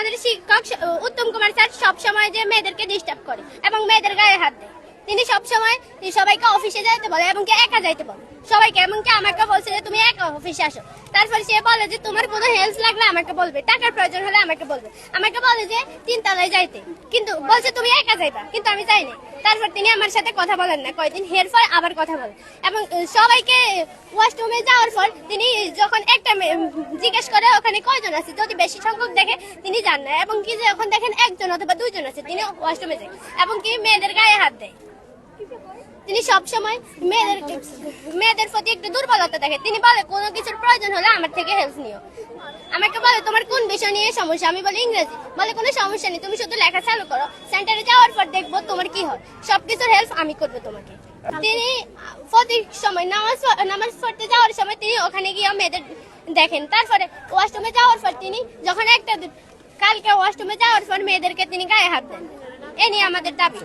আমাদের শিক্ষক উত্তম কুমার স্যার সবসময় যে মেয়েদেরকে ডিস্টার্ব করে এবং মেয়েদের গায়ে হাত দেয়। তিনি সবসময় সবাইকে অফিসে যাইতে বলে এবং একা যাইতে বলে সবাইকে, এমনকি আমাকে বলছে যে তুমি একা অফিসে আসো। তারপরে সে বলে যে তোমার কোনো হেল্প লাগলে আমাকে বলবে, টাকার প্রয়োজন হলে আমাকে বলবে। আমাকে বলে যে 3 তলায় যাইতে, কিন্তু বলছে তুমি একা যাইবা, কিন্তু আমি যাই না। তারপর তিনি আমার সাথে কথা বলেন না কয়েকদিন, এরপর আবার কথা বলেন এবং সবাইকে ওয়াশরুমে যাওয়ার পর তিনি যখন একটা জিজ্ঞেস করে ওখানে কয়জন আছে, যদি বেশি সংখ্যক দেখে তিনি যান না, এবং কি যখন দেখেন 1 জন অথবা 2 জন আছে তিনি ওয়াশরুমে যায় এবং কি মেয়েদের গায়ে হাত দেয়। তিনি সবসময় মেয়েদের প্রতি একটু দুর্বলতা দেখে। তিনি বলে কোনো কিছুর প্রয়োজন হলে আমার থেকে হেল্প নিও। আমাকে বলে তোমার কোন বিষয় নিয়ে সমস্যা, আমি বলি ইংরেজি। বলে কোনো সমস্যা নেই, তুমি শুধু লেখা চালু করো, সেন্টারে যাওয়ার পর দেখবো তোমার কি হয়, সবকিছুর হেল্প আমি করবো তোমাকে। তিনি প্রতি সময় নামাজ পড়তে যাওয়ার সময় তিনি ওখানে গিয়ে মেয়েদের দেখেন। তারপরে ওয়াশরুমে যাওয়ার পর তিনি যখন কালকে ওয়াশরুমে যাওয়ার পর মেয়েদেরকে তিনি গায়ে হাত দেন। এ নিয়ে আমাদের দাবি।